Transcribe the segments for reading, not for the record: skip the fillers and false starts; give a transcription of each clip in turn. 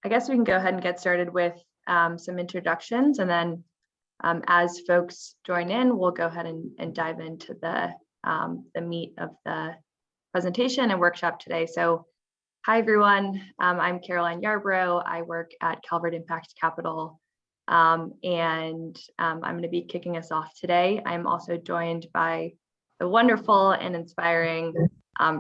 I guess we can go ahead and get started with some introductions, and then as folks join in, we'll go ahead and dive into the meat of the presentation and workshop today. So hi, everyone. I'm Caroline Yarbrough. I work at Calvert Impact Capital, and I'm going to be kicking us off today. I'm also joined by the wonderful and inspiring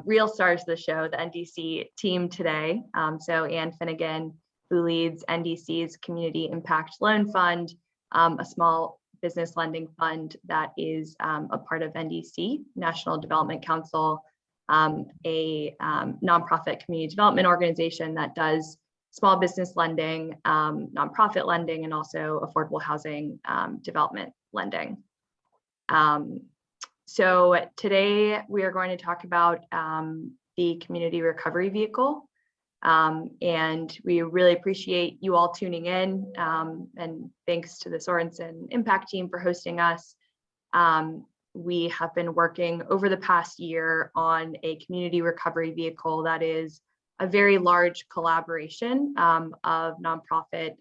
real stars of the show, the NDC team today. So Anne Finnegan, who leads NDC's Community Impact Loan Fund, a small business lending fund that is a part of NDC, National Development Council, a nonprofit community development organization that does small business lending, nonprofit lending, and also affordable housing development lending. So today we are going to talk about the community recovery vehicle. And we really appreciate you all tuning in, and thanks to the Sorensen Impact team for hosting us. We have been working over the past year on a community recovery vehicle that is a very large collaboration of nonprofit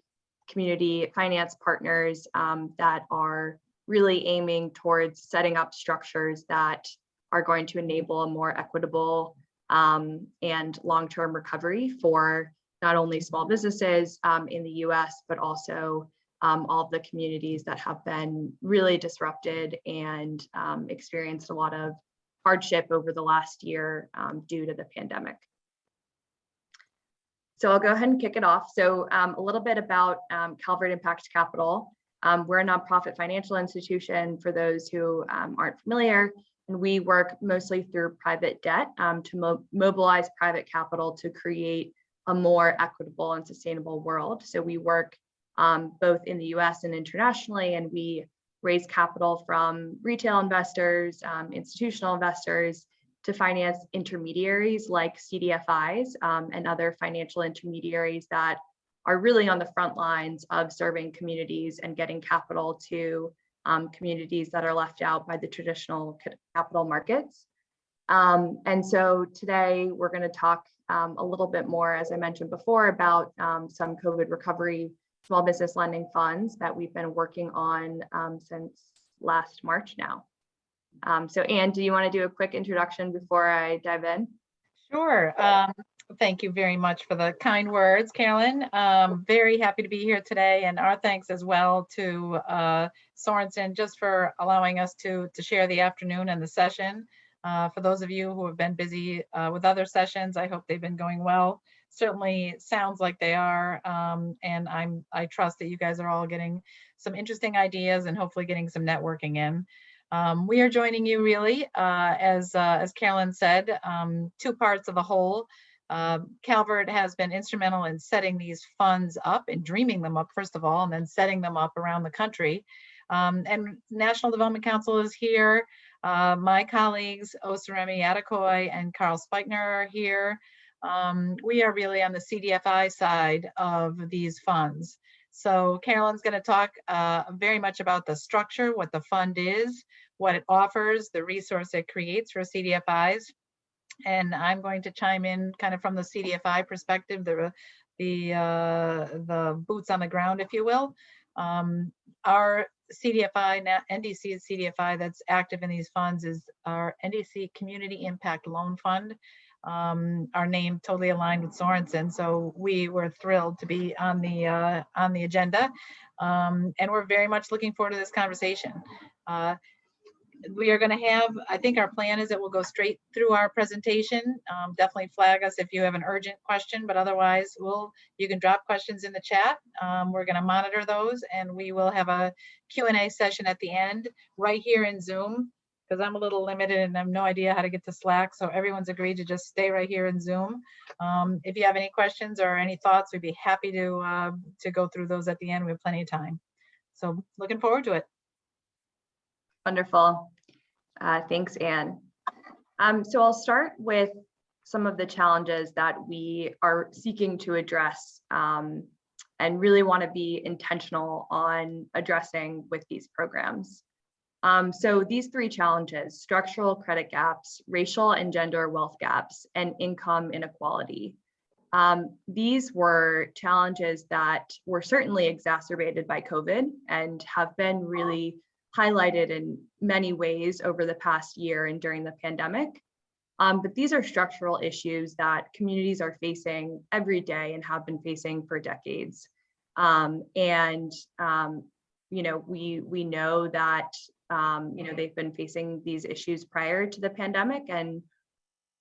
community finance partners that are really aiming towards setting up structures that are going to enable a more equitable and long-term recovery for not only small businesses in the US, but also all of the communities that have been really disrupted and experienced a lot of hardship over the last year due to the pandemic. So I'll go ahead and kick it off. So a little bit about Calvert Impact Capital. We're a nonprofit financial institution for those who aren't familiar. And we work mostly through private debt to mobilize private capital to create a more equitable and sustainable world. So we work both in the US and internationally, and we raise capital from retail investors, institutional investors, to finance intermediaries like CDFIs and other financial intermediaries that are really on the front lines of serving communities and getting capital to communities that are left out by the traditional capital markets. And so today we're going to talk a little bit more, as I mentioned before, about some COVID recovery small business lending funds that we've been working on since last March now. So Anne, do you want to do a quick introduction before I dive in? Sure. Thank you very much for the kind words, Carolyn. Very happy to be here today, and our thanks as well to Sorensen just for allowing us to share the afternoon and the session. For those of you who have been busy with other sessions, I hope they've been going well. Certainly sounds like they are, and I trust that you guys are all getting some interesting ideas and hopefully getting some networking in. We are joining you really, as Carolyn said, two parts of the whole. Calvert has been instrumental in setting these funds up and dreaming them up, first of all, and then setting them up around the country. And National Development Council is here. My colleagues, Osaremi Adekoy and Carl Speichner are here. We are really on the CDFI side of these funds. So Carolyn's going to talk very much about the structure, what the fund is, what it offers, the resource it creates for CDFIs. And I'm going to chime in kind of from the CDFI perspective, the boots on the ground, if you will. Our CDFI, NDC's CDFI that's active in these funds is our NDC Community Impact Loan Fund. Our name totally aligned with Sorensen, so we were thrilled to be on the agenda, and we're very much looking forward to this conversation. We are going to have, I think our plan is that we'll go straight through our presentation. Definitely flag us if you have an urgent question, but otherwise you can drop questions in the chat. We're going to monitor those, and we will have a Q&A session at the end right here in Zoom, because I'm a little limited and I have no idea how to get to Slack. So everyone's agreed to just stay right here in Zoom. If you have any questions or any thoughts, we'd be happy to go through those at the end. We have plenty of time. So looking forward to it. Wonderful. Thanks, Anne. So I'll start with some of the challenges that we are seeking to address and really want to be intentional on addressing with these programs. So these three challenges: structural credit gaps, racial and gender wealth gaps, and income inequality. These were challenges that were certainly exacerbated by COVID and have been really highlighted in many ways over the past year and during the pandemic. But these are structural issues that communities are facing every day and have been facing for decades. You know, we know that you know, they've been facing these issues prior to the pandemic, and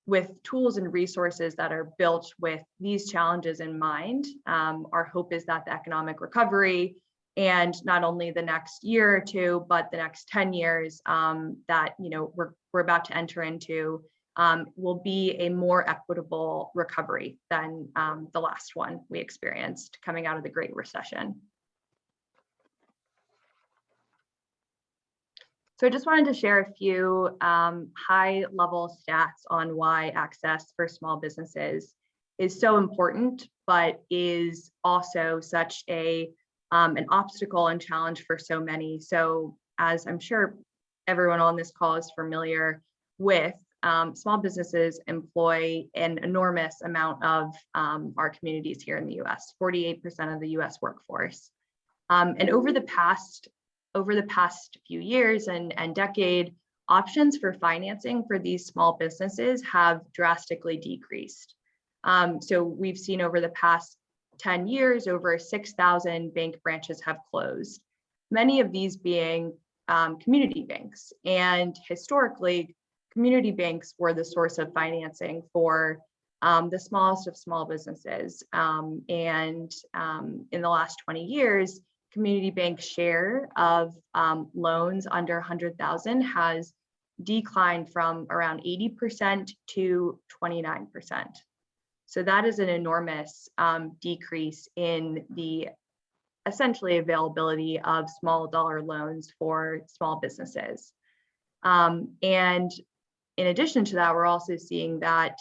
with tools and resources that are built with these challenges in mind, our hope is that the economic recovery, and not only the next year or two, but the next 10 years that, you know, we're about to enter into, will be a more equitable recovery than the last one we experienced coming out of the Great Recession. So I just wanted to share a few high-level stats on why access for small businesses is so important, but is also such an obstacle and challenge for so many. So as I'm sure everyone on this call is familiar with, small businesses employ an enormous amount of our communities here in the US, 48% of the US workforce. And over the past few years and decade, options for financing for these small businesses have drastically decreased. So we've seen over the past 10 years, over 6,000 bank branches have closed, many of these being community banks. And historically, community banks were the source of financing for the smallest of small businesses. In the last 20 years, community bank share of loans under 100,000 has declined from around 80% to 29%. So that is an enormous decrease in the essentially availability of small dollar loans for small businesses. And in addition to that, we're also seeing that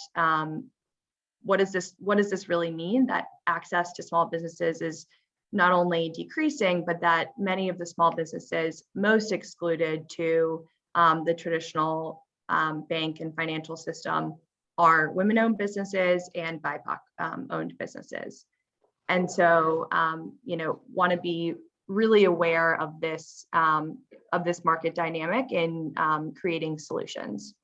what does this really mean? That access to small businesses is not only decreasing, but that many of the small businesses most excluded to the traditional bank and financial system are women-owned businesses and BIPOC-owned businesses. And so, you know, want to be really aware of this market dynamic in creating solutions.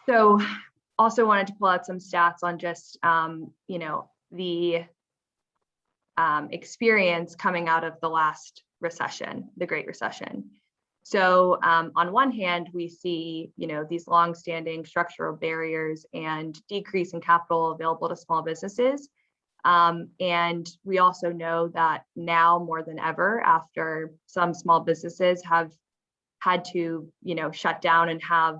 So also wanted to pull out some stats on just, you know, the experience coming out of the last recession, the Great Recession. So on one hand, we see, you know, these longstanding structural barriers and decrease in capital available to small businesses. And we also know that now more than ever, after some small businesses have had to, you know, shut down and have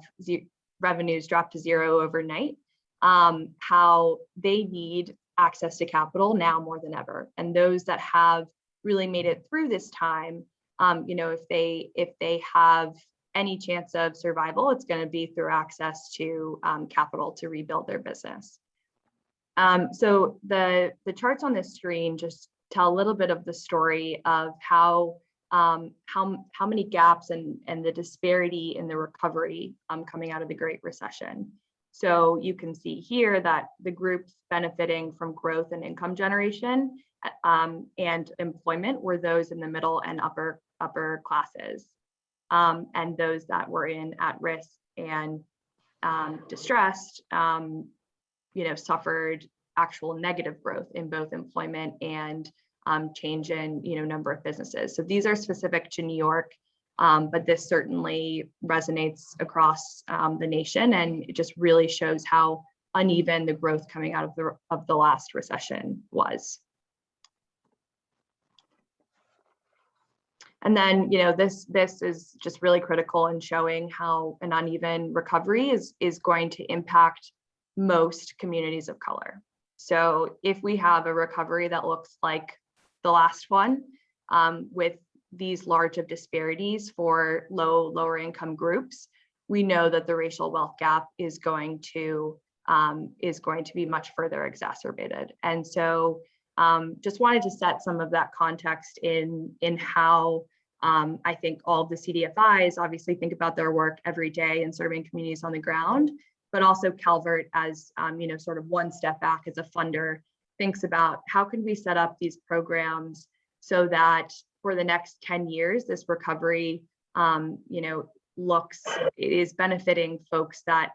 revenues drop to zero overnight, how they need access to capital now more than ever. And those that have really made it through this time, you know, if they have any chance of survival, it's going to be through access to capital to rebuild their business. So the charts on this screen just tell a little bit of the story of how many gaps and the disparity in the recovery coming out of the Great Recession. So you can see here that the groups benefiting from growth and income generation and employment were those in the middle and upper classes, and those that were in at risk and distressed, you know, suffered actual negative growth in both employment and change in, you know, number of businesses. So these are specific to New York, but this certainly resonates across the nation, and it just really shows how uneven the growth coming out of the last recession was. And then, you know, this is just really critical in showing how an uneven recovery is going to impact most communities of color. So if we have a recovery that looks like the last one, with these large of disparities for lower income groups, we know that the racial wealth gap is going to be much further exacerbated. And so just wanted to set some of that context in how I think all of the CDFIs obviously think about their work every day and serving communities on the ground, but also Calvert as, sort of one step back as a funder thinks about how can we set up these programs so that for the next 10 years, this recovery, is benefiting folks that,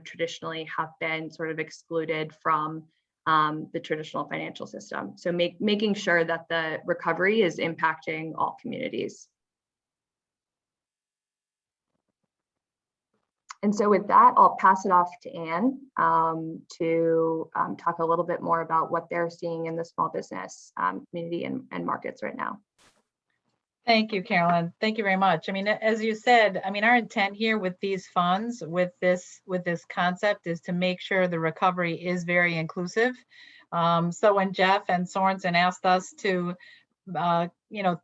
traditionally have been sort of excluded from the traditional financial system. So making sure that the recovery is impacting all communities. And so with that, I'll pass it off to Anne to talk a little bit more about what they're seeing in the small business community and markets right now. Thank you, Carolyn. Thank you very much. I mean, as you said, I mean, our intent here with these funds, with this concept, is to make sure the recovery is very inclusive. So when Jeff and Sorensen asked us to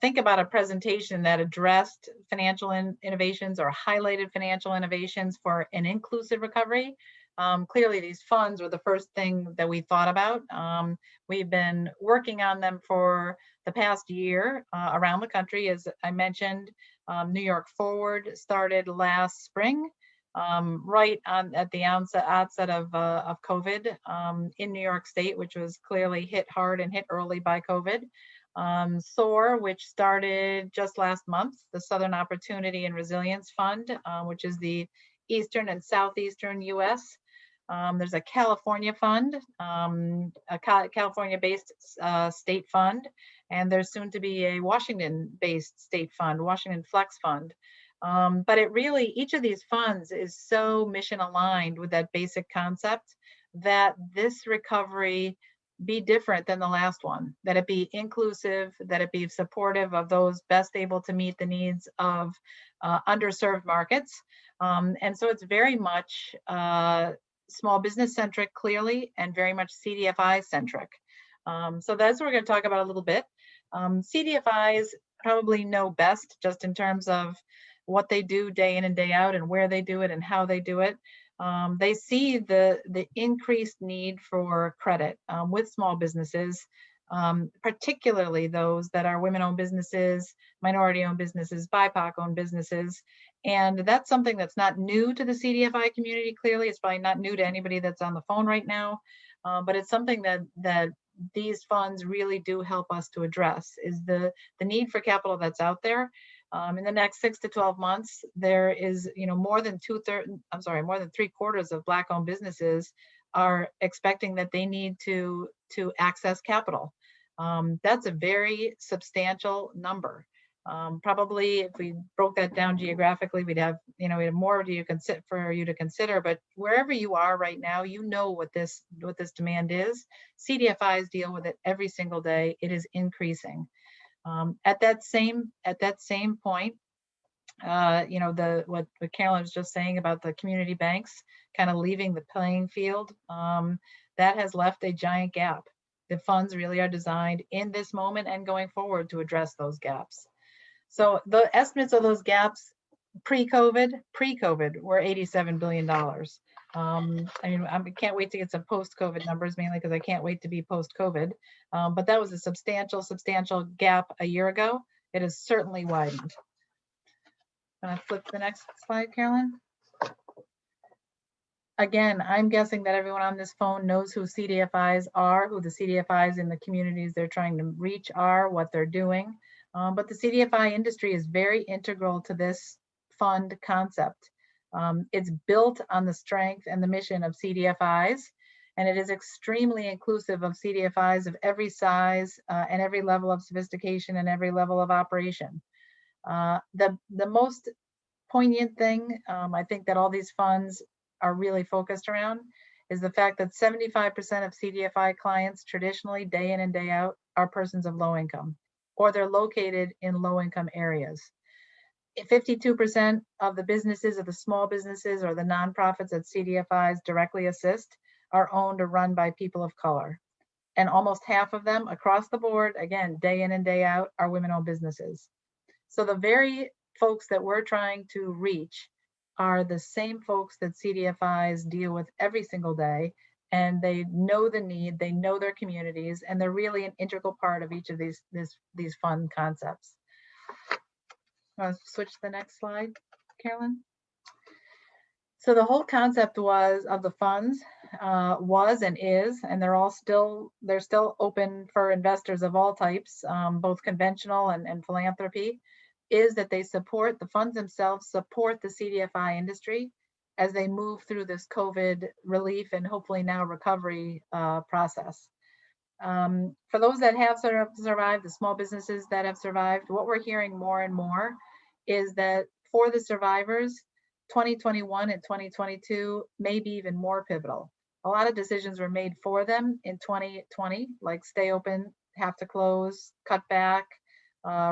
think about a presentation that addressed financial innovations or highlighted financial innovations for an inclusive recovery, clearly these funds were the first thing that we thought about. We've been working on them for the past year around the country. As I mentioned, New York Forward started last spring, right at the outset of COVID in New York State, which was clearly hit hard and hit early by COVID. SOAR, which started just last month, the Southern Opportunity and Resilience Fund, which is the Eastern and Southeastern US. There's a California fund, a California-based state fund, and there's soon to be a Washington-based state fund, Washington Flex Fund. But it really, each of these funds is so mission aligned with that basic concept that this recovery be different than the last one, that it be inclusive, that it be supportive of those best able to meet the needs of underserved markets. And so it's very much small business centric, clearly, and very much CDFI centric. So that's what we're going to talk about a little bit. CDFIs probably know best just in terms of what they do day in and day out and where they do it and how they do it. They see the increased need for credit with small businesses, particularly those that are women-owned businesses, minority-owned businesses, BIPOC-owned businesses. And that's something that's not new to the CDFI community, clearly. It's probably not new to anybody that's on the phone right now, but it's something that these funds really do help us to address, is the need for capital that's out there. In the next 6 to 12 months, there is, more than more than 3/4 of Black-owned businesses are expecting that they need to access capital. That's a very substantial number. Probably, if we broke that down geographically, we'd have more for you to consider. But wherever you are right now, what this demand is. CDFIs deal with it every single day. It is increasing. At that same point, what Carolyn was just saying about the community banks kind of leaving the playing field, that has left a giant gap. The funds really are designed in this moment and going forward to address those gaps. So the estimates of those gaps pre-COVID were $87 billion. I can't wait to get some post-COVID numbers, mainly because I can't wait to be post-COVID. But that was a substantial gap a year ago. It has certainly widened. Can I flip to the next slide, Carolyn? Again, I'm guessing that everyone on this phone knows who CDFIs are, who the CDFIs in the communities they're trying to reach are, what they're doing. But the CDFI industry is very integral to this fund concept. It's built on the strength and the mission of CDFIs, and it is extremely inclusive of CDFIs of every size and every level of sophistication and every level of operation. The most poignant thing, I think, that all these funds are really focused around is the fact that 75% of CDFI clients traditionally, day in and day out, are persons of low income, or they're located in low income areas. 52% of the businesses, or the small businesses, or the nonprofits that CDFIs directly assist are owned or run by people of color. And almost half of them across the board, again, day in and day out, are women-owned businesses. So the very folks that we're trying to reach are the same folks that CDFIs deal with every single day, and they know the need, they know their communities, and they're really an integral part of each of these fund concepts. Switch to the next slide, Carolyn. So the whole concept of the funds was and is, and they're still open for investors of all types, both conventional and philanthropy, is that the funds themselves support the CDFI industry as they move through this COVID relief and hopefully now recovery process. For those that have survived, the small businesses that have survived, what we're hearing more and more is that for the survivors, 2021 and 2022 may be even more pivotal. A lot of decisions were made for them in 2020, like stay open, have to close, cut back,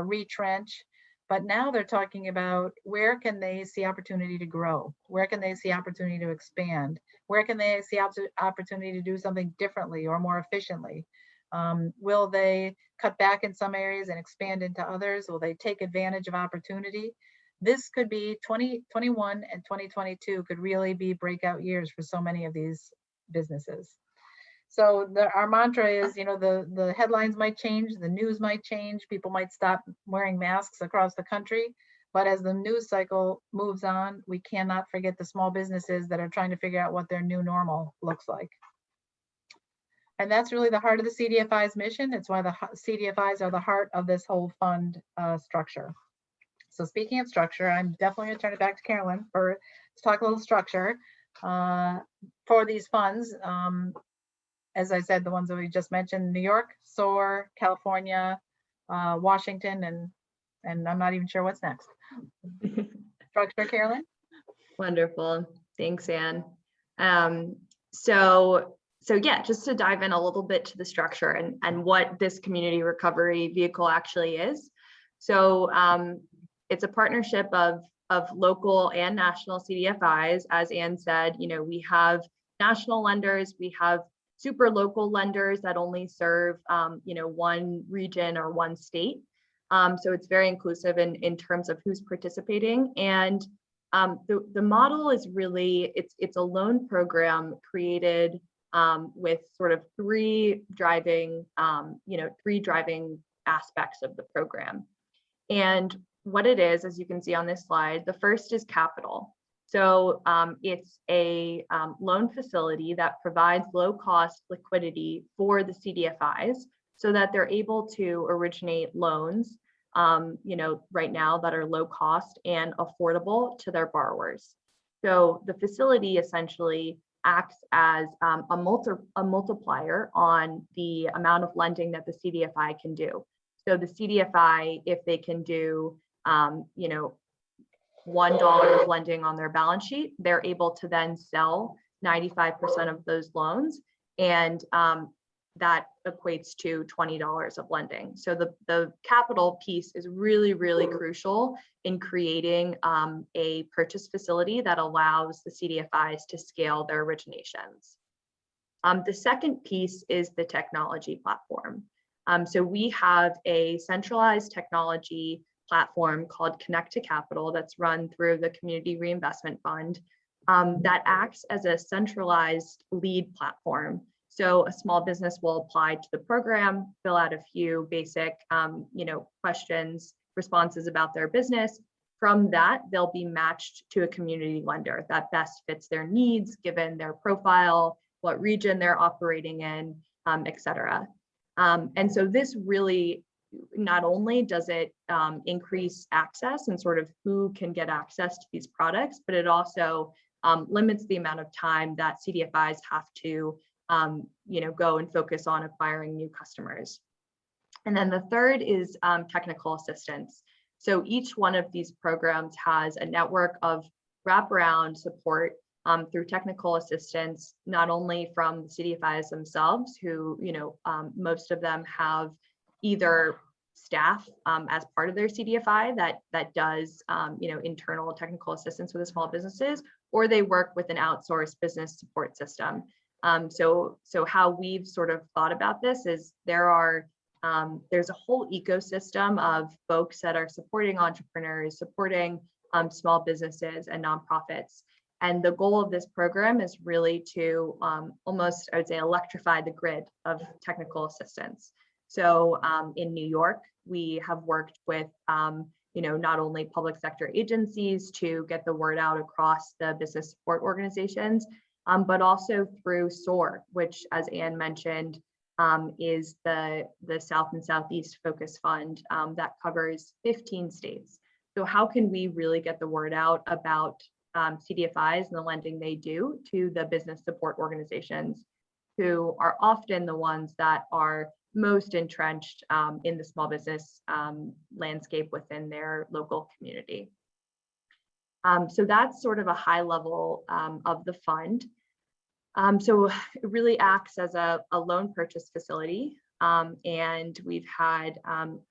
retrench. But now they're talking about where can they see opportunity to grow? Where can they see opportunity to expand? Where can they see opportunity to do something differently or more efficiently? Will they cut back in some areas and expand into others? Will they take advantage of opportunity? This could be 2021 and 2022 could really be breakout years for so many of these businesses. So our mantra is, the headlines might change, the news might change, people might stop wearing masks across the country, but as the news cycle moves on, we cannot forget the small businesses that are trying to figure out what their new normal looks like. And that's really the heart of the CDFI's mission. It's why the CDFIs are the heart of this whole fund structure. So speaking of structure, I'm definitely going to turn it back to Carolyn to talk a little structure for these funds. As I said, the ones that we just mentioned: New York, SOAR, California, Washington, and I'm not even sure what's next. Structure, Carolyn? Wonderful. Thanks, Anne. So yeah, just to dive in a little bit to the structure and what this community recovery vehicle actually is. So it's a partnership of local and national CDFIs. As Anne said, we have national lenders, we have super local lenders that only serve one region or one state. So it's very inclusive in terms of who's participating. And the model is really, it's a loan program created with sort of three driving aspects of the program. And what it is, as you can see on this slide, the first is capital. So it's a loan facility that provides low cost liquidity for the CDFIs so that they're able to originate loans, right now that are low cost and affordable to their borrowers. So the facility essentially acts as a multiplier on the amount of lending that the CDFI can do. So the CDFI, if they can do, $1 of lending on their balance sheet, they're able to then sell 95% of those loans, and that equates to $20 of lending. So the capital piece is really, really crucial in creating a purchase facility that allows the CDFIs to scale their originations. The second piece is the technology platform. So we have a centralized technology platform called Connect to Capital that's run through the Community Reinvestment Fund that acts as a centralized lead platform. So a small business will apply to the program, fill out a few basic questions, responses about their business. From that, they'll be matched to a community lender that best fits their needs, given their profile, what region they're operating in, et cetera. And so this really, not only does it increase access and sort of who can get access to these products, but it also limits the amount of time that CDFIs have to go and focus on acquiring new customers. And then the third is technical assistance. So each one of these programs has a network of wraparound support through technical assistance, not only from the CDFIs themselves, who, most of them have either staff as part of their CDFI that does, internal technical assistance with the small businesses, or they work with an outsourced business support system. So how we've sort of thought about this is there's a whole ecosystem of folks that are supporting entrepreneurs, supporting small businesses and nonprofits. And the goal of this program is really to almost, I would say, electrify the grid of technical assistance. So in New York, we have worked with not only public sector agencies to get the word out across the business support organizations, but also through SOAR, which, as Anne mentioned, is the South and Southeast Focus Fund that covers 15 states. So how can we really get the word out about CDFIs and the lending they do to the business support organizations, who are often the ones that are most entrenched in the small business landscape within their local community. So that's sort of a high level of the fund. So it really acts as a loan purchase facility, and we've had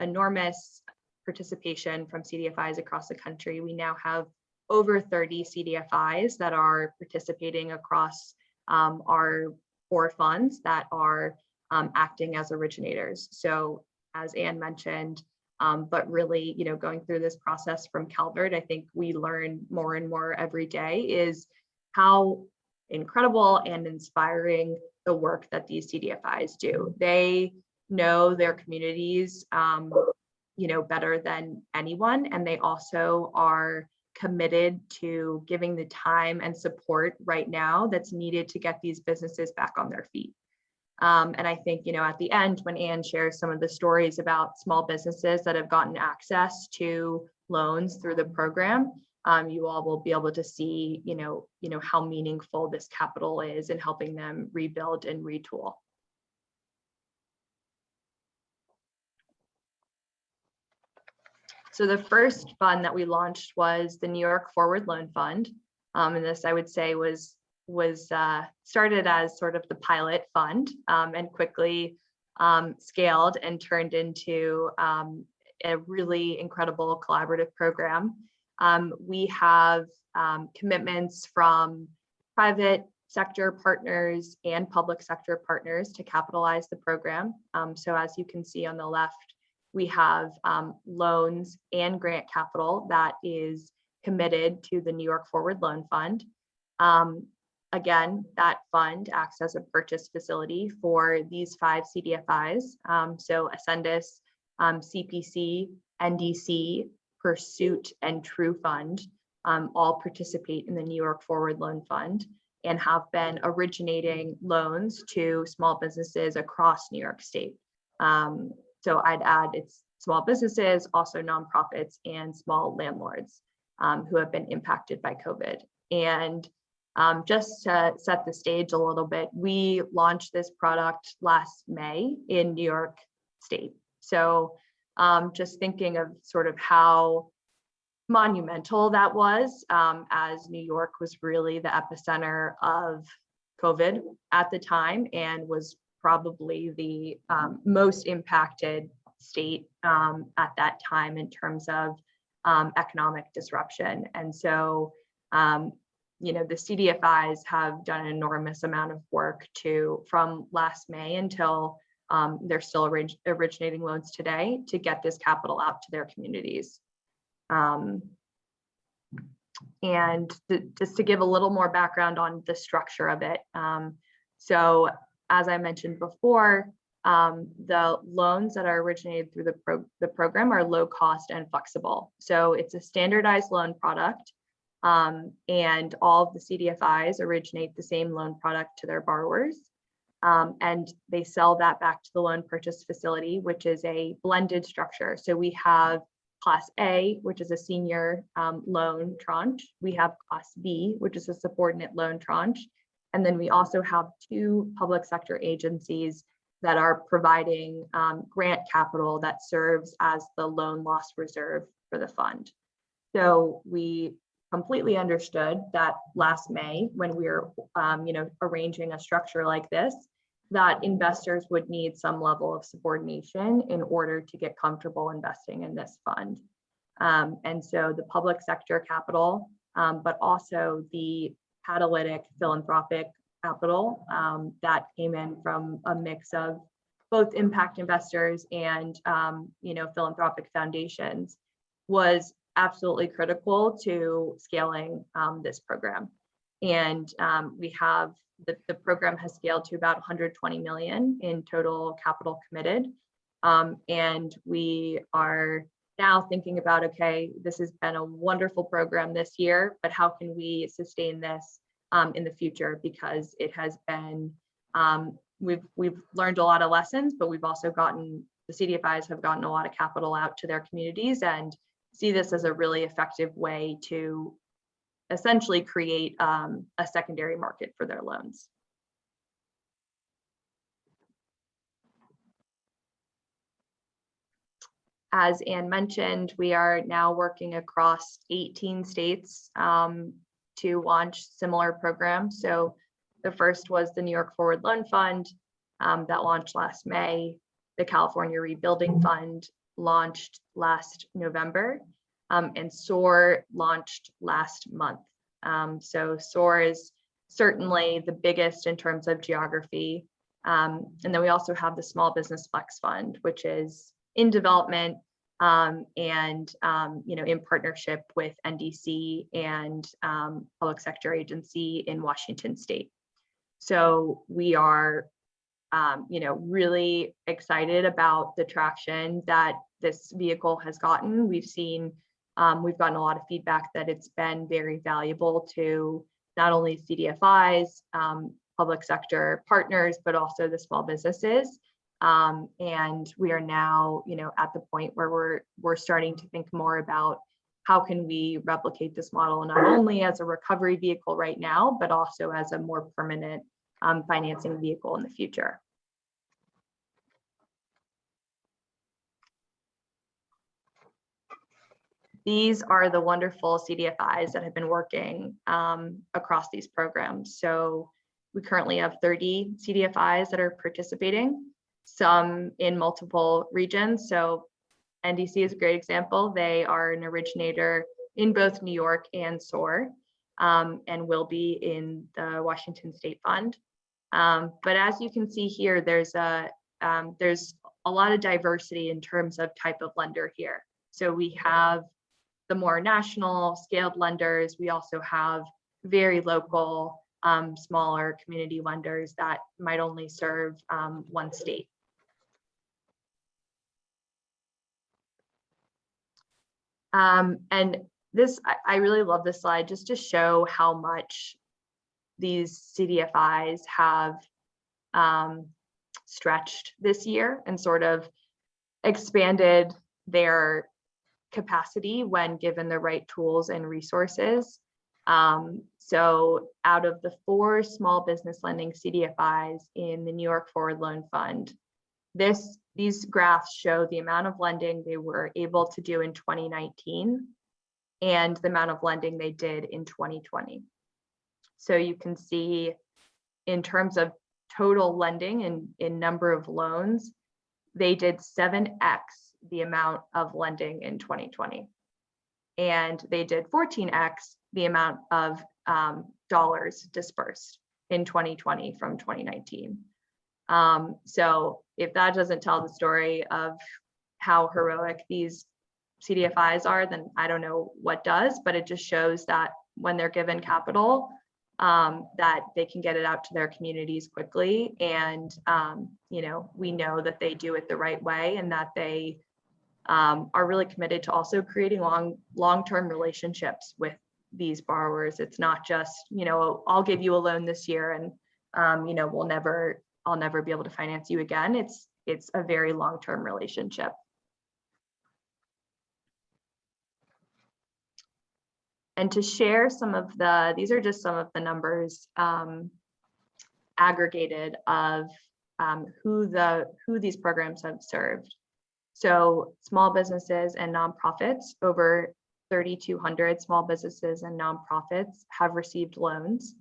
enormous participation from CDFIs across the country. We now have over 30 CDFIs that are participating across our 4 funds that are acting as originators. So as Anne mentioned, but really, going through this process from Calvert, I think we learn more and more every day is how incredible and inspiring the work that these CDFIs do. They know their communities, better than anyone, and they also are committed to giving the time and support right now that's needed to get these businesses back on their feet. And I think, at the end, when Anne shares some of the stories about small businesses that have gotten access to loans through the program, you all will be able to see, how meaningful this capital is in helping them rebuild and retool. So the first fund that we launched was the New York Forward Loan Fund. And this, I would say, was started as sort of the pilot fund and quickly scaled and turned into a really incredible collaborative program. We have commitments from private sector partners and public sector partners to capitalize the program. So as you can see on the left, we have loans and grant capital that is committed to the New York Forward Loan Fund. Again, that fund acts as a purchase facility for these 5 CDFIs. So Ascendus, CPC, NDC, Pursuit, and True Fund all participate in the New York Forward Loan Fund and have been originating loans to small businesses across New York State. So I'd add it's small businesses, also nonprofits, and small landlords who have been impacted by COVID. And just to set the stage a little bit, we launched this product last May in New York State. So just thinking of sort of how monumental that was, as New York was really the epicenter of COVID at the time and was probably the most impacted state at that time in terms of economic disruption. And so, the CDFIs have done an enormous amount of work from last May until they're still originating loans today to get this capital out to their communities. And just to give a little more background on the structure of it. So as I mentioned before, the loans that are originated through the program are low cost and flexible. So it's a standardized loan product, and all of the CDFIs originate the same loan product to their borrowers. And they sell that back to the loan purchase facility, which is a blended structure. So we have Class A, which is a senior loan tranche. We have Class B, which is a subordinate loan tranche. And then we also have 2 public sector agencies that are providing grant capital that serves as the loan loss reserve for the fund. So we completely understood that last May, when we were arranging a structure like this, that investors would need some level of subordination in order to get comfortable investing in this fund. And so the public sector capital, but also the catalytic philanthropic capital that came in from a mix of both impact investors and philanthropic foundations, was absolutely critical to scaling this program. And we have the program has scaled to about 120 million in total capital committed. And we are now thinking about, okay, this has been a wonderful program this year, but how can we sustain this in the future? Because it has been, we've learned a lot of lessons, but we've also gotten, the CDFIs have gotten a lot of capital out to their communities, and see this as a really effective way to essentially create a secondary market for their loans. As Anne mentioned, we are now working across 18 states to launch similar programs. So the first was the New York Forward Loan Fund that launched last May. The California Rebuilding Fund launched last November, and SOAR launched last month. So SOAR is certainly the biggest in terms of geography. And then we also have the Small Business Flex Fund, which is in development and in partnership with NDC and public sector agency in Washington State. So we are really excited about the traction that this vehicle has gotten. We've gotten a lot of feedback that it's been very valuable to not only CDFIs, public sector partners, but also the small businesses. And we are now, at the point where we're starting to think more about how can we replicate this model not only as a recovery vehicle right now, but also as a more permanent financing vehicle in the future. These are the wonderful CDFIs that have been working across these programs. So we currently have 30 CDFIs that are participating, some in multiple regions. So NDC is a great example. They are an originator in both New York and SOAR, and will be in the Washington State Fund. But as you can see here, there's a lot of diversity in terms of type of lender here. So we have the more national scaled lenders. We also have very local, smaller community lenders that might only serve one state. And this, I really love this slide just to show how much these CDFIs have stretched this year and sort of expanded their capacity when given the right tools and resources. So out of the 4 small business lending CDFIs in the New York Forward Loan Fund, these graphs show the amount of lending they were able to do in 2019 and the amount of lending they did in 2020. So you can see in terms of total lending in number of loans, they did 7x the amount of lending in 2020. And they did 14x the amount of dollars dispersed in 2020 from 2019. So if that doesn't tell the story of how heroic these CDFIs are, then I don't know what does, but it just shows that when they're given capital, that they can get it out to their communities quickly. And, we know that they do it the right way and that they are really committed to also creating long-term relationships with these borrowers. It's not just, I'll give you a loan this year and, I'll never be able to finance you again. It's a very long-term relationship. And to share some of these are just some of the numbers aggregated of who these programs have served. So small businesses and nonprofits, over 3,200 small businesses and nonprofits have received loans.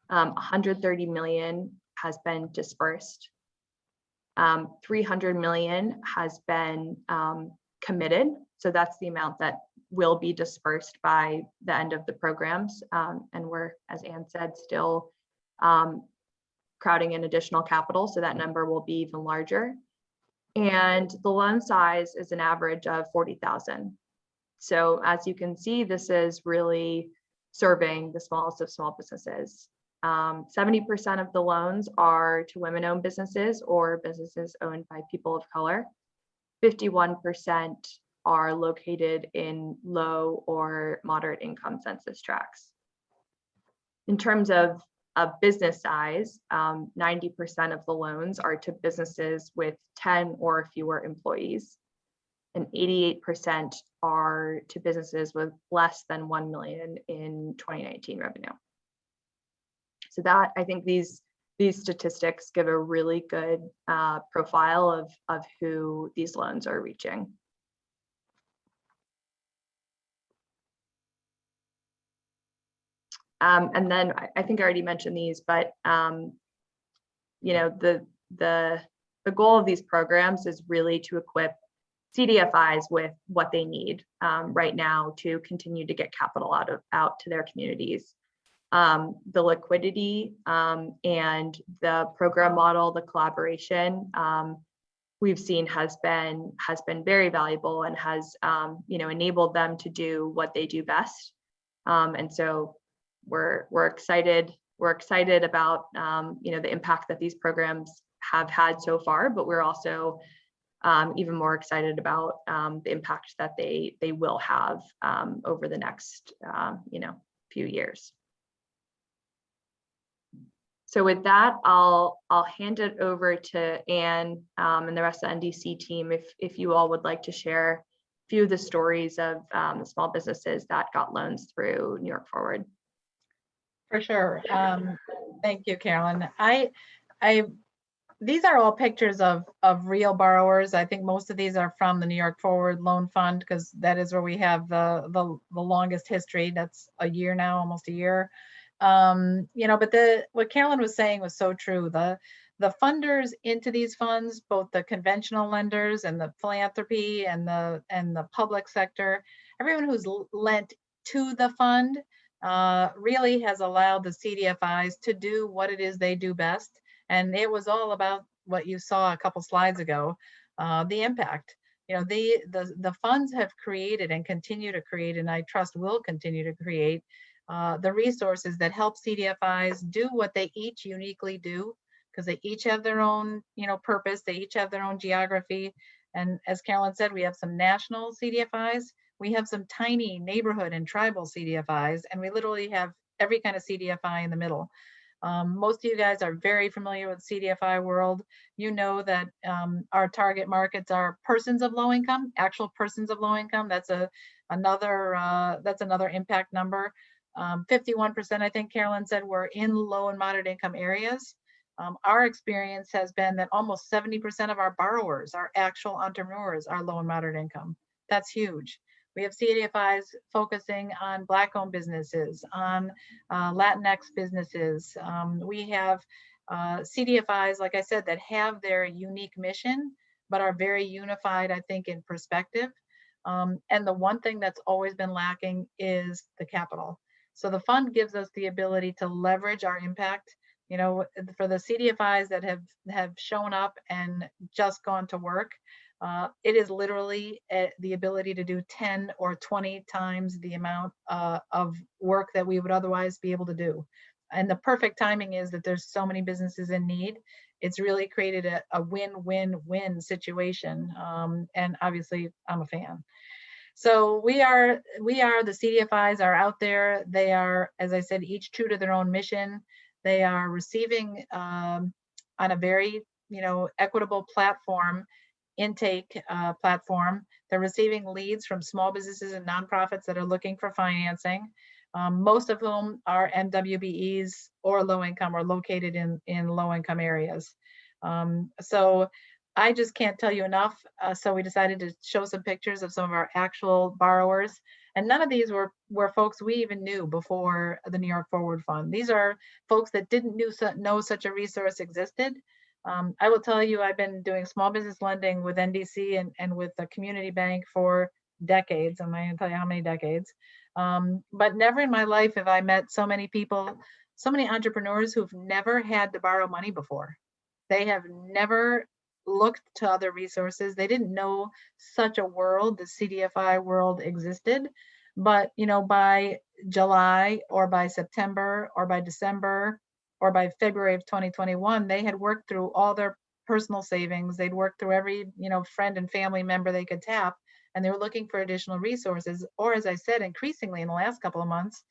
130 million has been dispersed. 300 million has been committed. So that's the amount that will be dispersed by the end of the programs. And we're, as Anne said, still crowding in additional capital. So that number will be even larger. And the loan size is an average of 40,000. So as you can see, this is really serving the smallest of small businesses. 70% of the loans are to women-owned businesses or businesses owned by people of color. 51% are located in low or moderate income census tracts. In terms of business size, 90% of the loans are to businesses with 10 or fewer employees, and 88% are to businesses with less than 1 million in 2019 revenue. So that, I think these statistics give a really good profile of who these loans are reaching. And then I think I already mentioned these, but you know, the goal of these programs is really to equip CDFIs with what they need right now to continue to get capital out to their communities. The liquidity and the program model, the collaboration we've seen has been very valuable and has you know, enabled them to do what they do best. And so we're excited about you know, the impact that these programs have had so far, but we're also even more excited about the impact that they will have over the next you know, few years. So with that, I'll hand it over to Anne and the rest of the NDC team if you all would like to share a few of the stories of the small businesses that got loans through New York Forward. For sure. Thank you, Carolyn. These are all pictures of real borrowers. I think most of these are from the New York Forward Loan Fund, because that is where we have the longest history. That's a year now, almost a year. You know, but what Carolyn was saying was so true. The funders into these funds, both the conventional lenders and the philanthropy and the public sector, everyone who's lent to the fund really has allowed the CDFIs to do what it is they do best. And it was all about what you saw a couple slides ago, the impact. You know, the funds have created and continue to create, and I trust will continue to create the resources that help CDFIs do what they each uniquely do, because they each have their own, you know, purpose. They each have their own geography. And as Carolyn said, we have some national CDFIs. We have some tiny neighborhood and tribal CDFIs, and we literally have every kind of CDFI in the middle. Most of you guys are very familiar with CDFI world. You know that our target markets are persons of low income, actual persons of low income. That's another impact number. 51%, I think Carolyn said, were in low and moderate income areas. Our experience has been that almost 70% of our borrowers, our actual entrepreneurs, are low and moderate income. That's huge. We have CDFIs focusing on Black-owned businesses, on Latinx businesses. We have CDFIs, like I said, that have their unique mission, but are very unified, I think, in perspective. And the one thing that's always been lacking is the capital. So the fund gives us the ability to leverage our impact. You know, for the CDFIs that have shown up and just gone to work, it is literally the ability to do 10 or 20 times the amount of work that we would otherwise be able to do. And the perfect timing is that there's so many businesses in need. It's really created a win-win-win situation. And obviously, I'm a fan. So we are the CDFIs are out there. They are, as I said, each true to their own mission. They are receiving on a very, you know, equitable platform, intake platform. They're receiving leads from small businesses and nonprofits that are looking for financing, most of whom are MWBEs or low income or located in low income areas. So I just can't tell you enough. So we decided to show some pictures of some of our actual borrowers. And none of these were folks we even knew before the New York Forward Fund. These are folks that didn't know such a resource existed. I will tell you, I've been doing small business lending with NDC and with the community bank for decades. I'm not going to tell you how many decades. But never in my life have I met so many people, so many entrepreneurs who've never had to borrow money before. They have never looked to other resources. They didn't know such a world, the CDFI world, existed. But, you know, by July or by September or by December or by February of 2021, they had worked through all their personal savings. They'd worked through every, you know, friend and family member they could tap, and they were looking for additional resources, or as I said, increasingly in the last couple of months,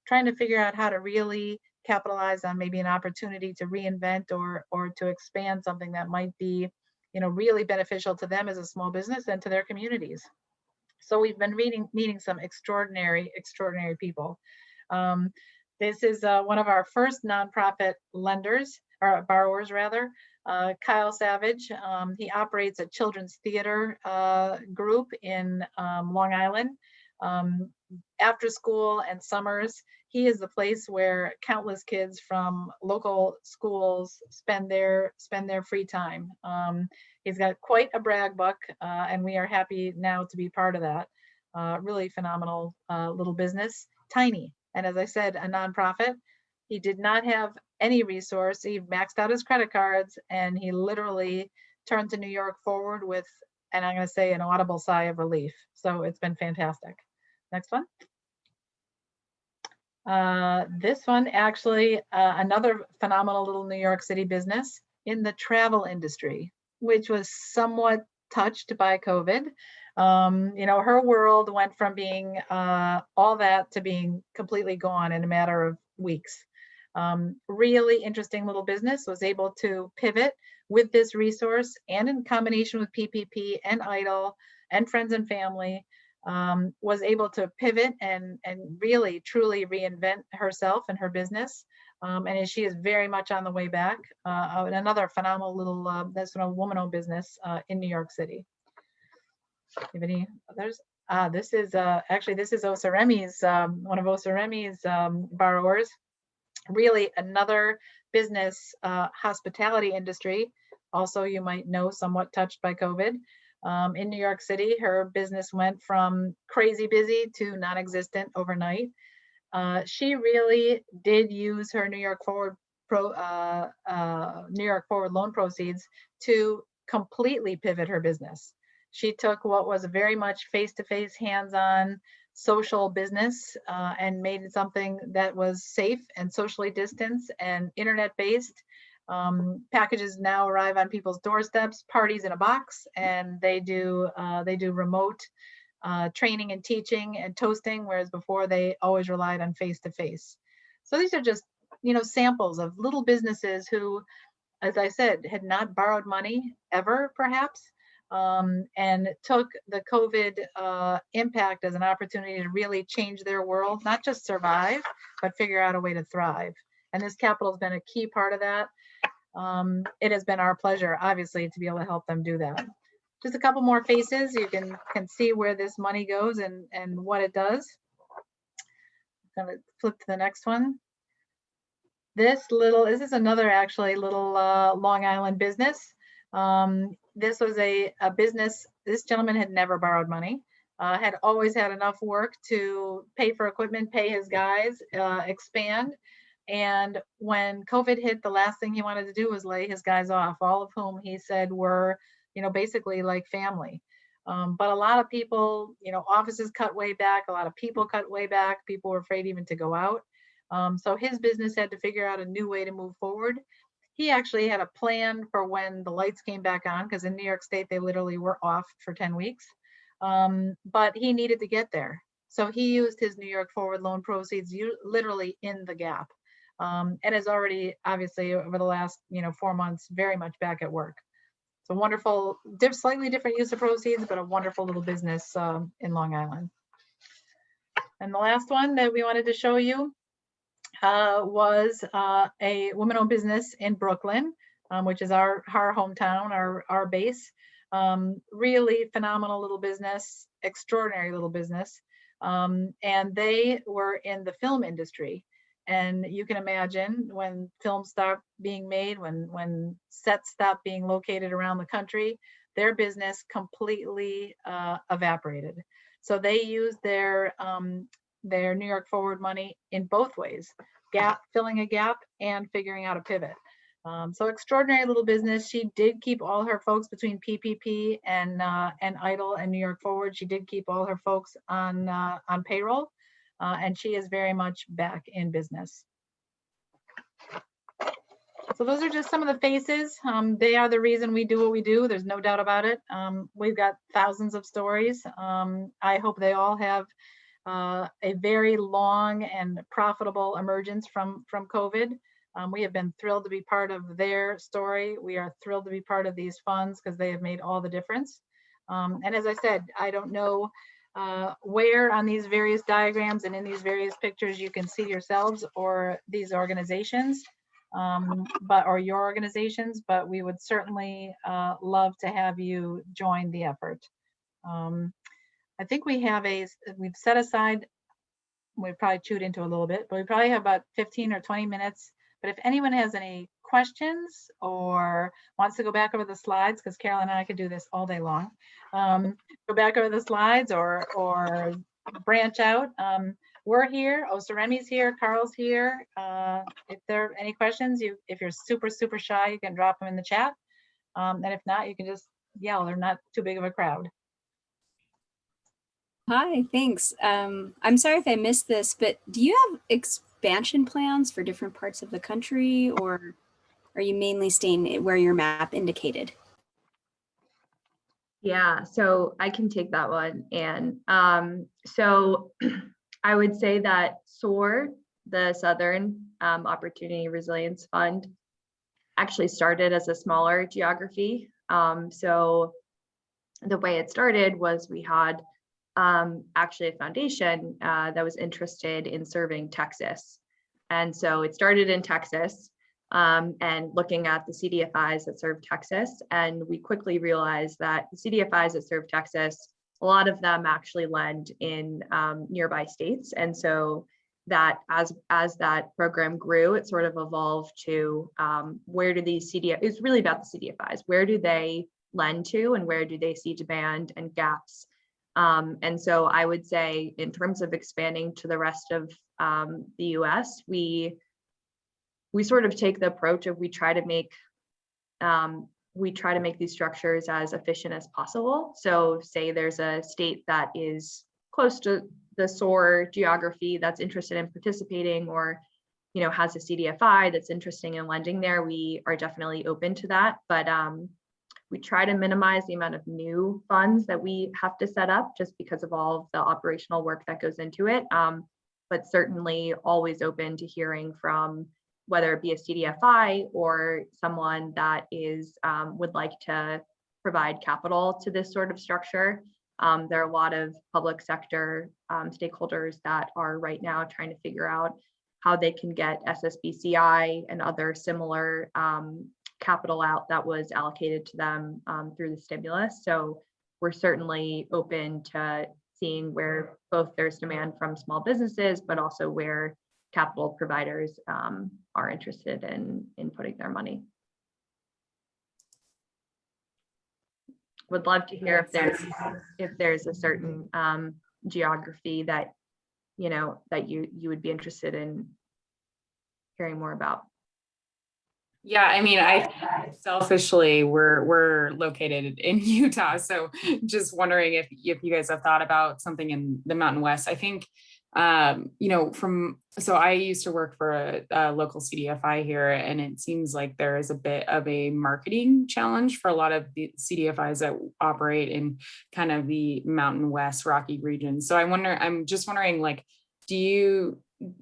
trying to figure out how to really capitalize on maybe an opportunity to reinvent or to expand something that might be, really beneficial to them as a small business and to their communities. So we've been meeting some extraordinary people. This is one of our first nonprofit lenders, or borrowers rather, Kyle Savage. He operates a children's theater group in Long Island. After school and summers, he is the place where countless kids from local schools spend their free time. He's got quite a brag book, and we are happy now to be part of that. Really phenomenal little business, tiny. And as I said, a nonprofit. He did not have any resource. He maxed out his credit cards, and he literally turned to New York Forward with, and I'm going to say, an audible sigh of relief. So it's been fantastic. Next one. This one, actually, another phenomenal little New York City business in the travel industry, which was somewhat touched by COVID. Her world went from being all that to being completely gone in a matter of weeks. Really interesting little business, was able to pivot with this resource and in combination with PPP and EIDL and friends and family, was able to pivot and really truly reinvent herself and her business. And she is very much on the way back. Another phenomenal little, that's a woman-owned business in New York City. Do you have any others? This is actually, this is Osiremi's, one of Osiremi's borrowers. Really another business, hospitality industry. Also, you might know, somewhat touched by COVID. In New York City, her business went from crazy busy to non-existent overnight. She really did use her New York Forward loan proceeds to completely pivot her business. She took what was a very much face-to-face, hands-on social business and made it something that was safe and socially distanced and internet-based. Packages now arrive on people's doorsteps, parties in a box, and they do remote training and teaching and toasting, whereas before they always relied on face-to-face. So these are just, samples of little businesses who, as I said, had not borrowed money ever, perhaps, and took the COVID impact as an opportunity to really change their world, not just survive, but figure out a way to thrive. And this capital has been a key part of that. It has been our pleasure, obviously, to be able to help them do that. Just a couple more faces. You can see where this money goes and what it does. I'm going to flip to the next one. This is another actually little Long Island business. This was a business. This gentleman had never borrowed money, had always had enough work to pay for equipment, pay his guys, expand. And when COVID hit, the last thing he wanted to do was lay his guys off, all of whom he said were, basically like family. But a lot of people, offices cut way back, a lot of people cut way back. People were afraid even to go out. So his business had to figure out a new way to move forward. He actually had a plan for when the lights came back on, because in New York State, they literally were off for 10 weeks. But he needed to get there. So he used his New York Forward loan proceeds literally in the gap. And is already, obviously, over the last 4 months, very much back at work. So wonderful, slightly different use of proceeds, but a wonderful little business in Long Island. And the last one that we wanted to show you was a woman-owned business in Brooklyn, which is our hometown, our base. Really phenomenal little business, extraordinary little business. And they were in the film industry. And you can imagine when films stopped being made, when sets stopped being located around the country, their business completely evaporated. So they used their New York Forward money in both ways, filling a gap and figuring out a pivot. So extraordinary little business. She did keep all her folks between PPP and EIDL and New York Forward. She did keep all her folks on payroll. And she is very much back in business. So those are just some of the faces. They are the reason we do what we do. There's no doubt about it. We've got thousands of stories. I hope they all have a very long and profitable emergence from COVID. We have been thrilled to be part of their story. We are thrilled to be part of these funds because they have made all the difference. And as I said, I don't know where on these various diagrams and in these various pictures you can see yourselves or these organizations, or your organizations, but we would certainly love to have you join the effort. I think we've set aside, we probably chewed into a little bit, but we probably have about 15 or 20 minutes. But if anyone has any questions or wants to go back over the slides, because Carol and I could do this all day long, go back over the slides or branch out. We're here, Osiremi's here, Carl's here. If there are any questions, if you're super shy, you can drop them in the chat. And if not, you can just yell. They're not too big of a crowd. Hi, thanks. I'm sorry if I missed this, but do you have expansion plans for different parts of the country, or are you mainly staying where your map indicated? Yeah, so I can take that one. And so I would say that SOAR, the Southern Opportunity Resilience Fund, actually started as a smaller geography. So the way it started was we had actually a foundation that was interested in serving Texas. And so it started in Texas and looking at the CDFIs that serve Texas. And we quickly realized that the CDFIs that serve Texas, a lot of them actually lend in nearby states. And so that as that program grew, it sort of evolved to where do these it's really about the CDFIs, where do they lend to and where do they see demand and gaps? And so I would say in terms of expanding to the rest of the US, we sort of take the approach of we try to make these structures as efficient as possible. So say there's a state that is close to the SOAR geography that's interested in participating, or has a CDFI that's interested in lending there, we are definitely open to that. But we try to minimize the amount of new funds that we have to set up just because of all of the operational work that goes into it. But certainly always open to hearing from whether it be a CDFI or someone that is would like to provide capital to this sort of structure. There are a lot of public sector stakeholders that are right now trying to figure out how they can get SSBCI and other similar capital out that was allocated to them through the stimulus. So we're certainly open to seeing where both there's demand from small businesses, but also where capital providers are interested in putting their money. Would love to hear if there's a certain geography that that you would be interested in hearing more about. Yeah, I mean, I selfishly we're located in Utah, so just wondering if you guys have thought about something in the Mountain West. I think so I used to work for a local CDFI here, and it seems like there is a bit of a marketing challenge for a lot of the CDFIs that operate in kind of the Mountain West Rocky region. So I'm just wondering, like,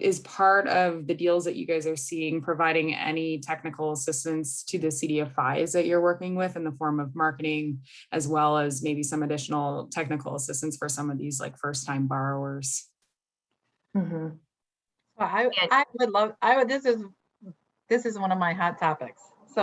is part of the deals that you guys are seeing providing any technical assistance to the CDFIs that you're working with in the form of marketing, as well as maybe some additional technical assistance for some of these like first-time borrowers? Mm-hmm. Well, this is one of my hot topics. So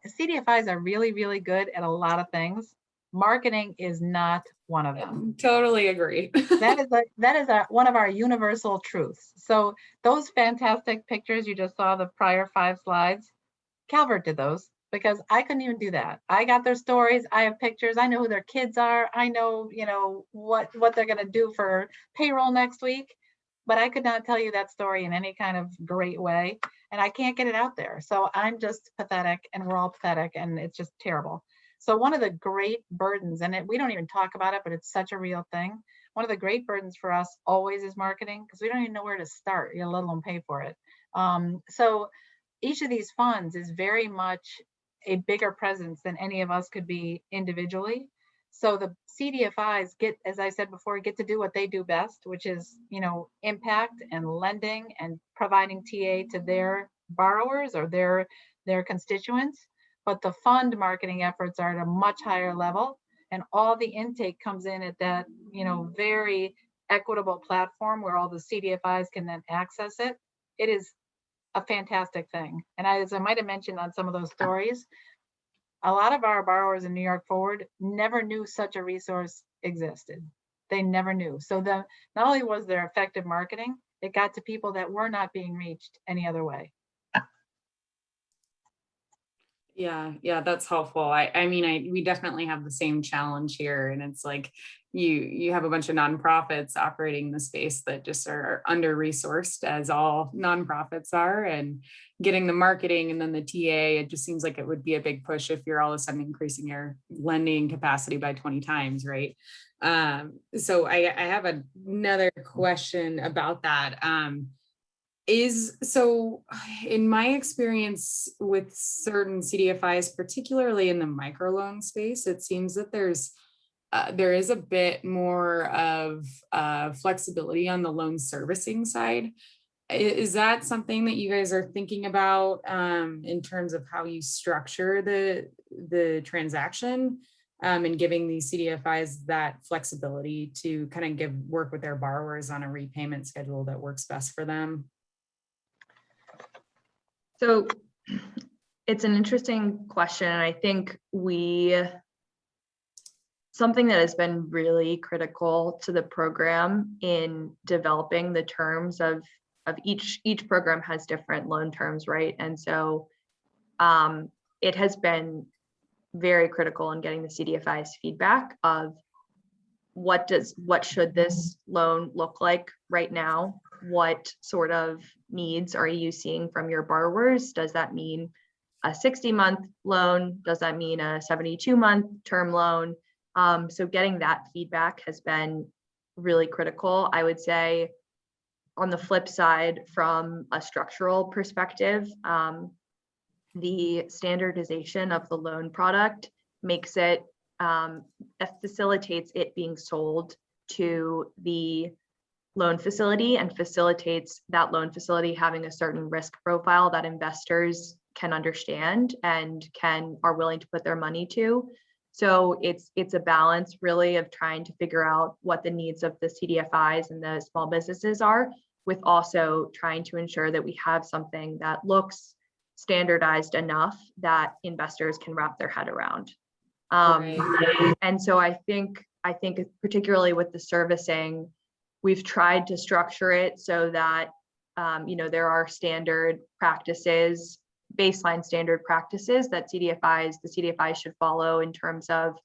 CDFIs are really, really good at a lot of things. Marketing is not one of them. Totally agree. That is one of our universal truths. So those fantastic pictures you just saw, the prior 5 slides, Calvert did those because I couldn't even do that. I got their stories. I have pictures. I know who their kids are. I know, what they're going to do for payroll next week, but I could not tell you that story in any kind of great way. And I can't get it out there. So I'm just pathetic, and we're all pathetic, and it's just terrible. So one of the great burdens, and we don't even talk about it, but it's such a real thing. One of the great burdens for us always is marketing, because we don't even know where to start, let alone pay for it. So each of these funds is very much a bigger presence than any of us could be individually. So the CDFIs get, as I said before, get to do what they do best, which is, impact and lending and providing TA to their borrowers or their constituents. But the fund marketing efforts are at a much higher level, and all the intake comes in at that, very equitable platform where all the CDFIs can then access it. It is a fantastic thing. And as I might have mentioned on some of those stories, a lot of our borrowers in New York Forward never knew such a resource existed. They never knew. So not only was there effective marketing, it got to people that were not being reached any other way. Yeah, that's helpful. I mean, we definitely have the same challenge here, and it's like you have a bunch of nonprofits operating the space that just are under resourced, as all nonprofits are, and getting the marketing and then the TA. It just seems like it would be a big push if you're all of a sudden increasing your lending capacity by 20 times, right? So I have another question about that. So in my experience with certain CDFIs, particularly in the microloan space, it seems that there is a bit more of flexibility on the loan servicing side. Is that something that you guys are thinking about in terms of how you structure the transaction and giving these CDFIs that flexibility to kind of work with their borrowers on a repayment schedule that works best for them? So it's an interesting question. And I think something that has been really critical to the program in developing the terms of each program has different loan terms, right? And so it has been very critical in getting the CDFI's feedback of what should this loan look like right now? What sort of needs are you seeing from your borrowers? Does that mean a 60-month loan? Does that mean a 72-month term loan? So getting that feedback has been really critical. I would say on the flip side, from a structural perspective, the standardization of the loan product makes it facilitates it being sold to the loan facility and facilitates that loan facility having a certain risk profile that investors can understand and are willing to put their money to. So it's a balance really of trying to figure out what the needs of the CDFIs and the small businesses are, with also trying to ensure that we have something that looks standardized enough that investors can wrap their head around. Right. And so I think particularly with the servicing, we've tried to structure it so that there are standard practices, baseline standard practices that the CDFIs should follow in terms of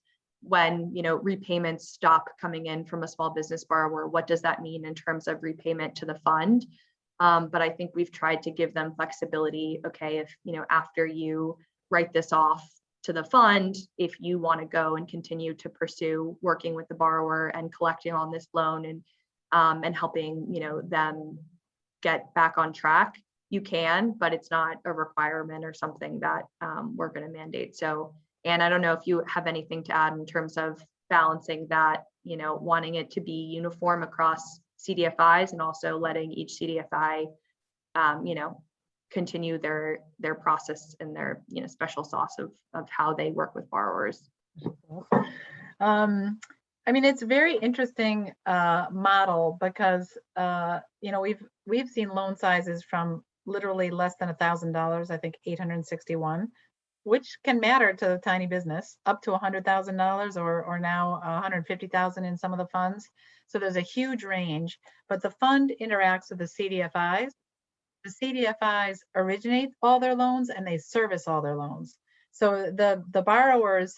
when repayments stop coming in from a small business borrower. What does that mean in terms of repayment to the fund? But I think we've tried to give them flexibility. Okay, if after you write this off to the fund, if you want to go and continue to pursue working with the borrower and collecting on this loan and helping them get back on track, you can, but it's not a requirement or something that we're going to mandate. So, and I don't know if you have anything to add in terms of balancing that, wanting it to be uniform across CDFIs and also letting each CDFI, continue their process and their, special sauce of how they work with borrowers. I mean, it's a very interesting model because, we've seen loan sizes from literally less than $1,000, I think 861, which can matter to the tiny business, up to $100,000 or now 150,000 in some of the funds. So there's a huge range, but the fund interacts with the CDFIs. The CDFIs originate all their loans and they service all their loans. So the borrower's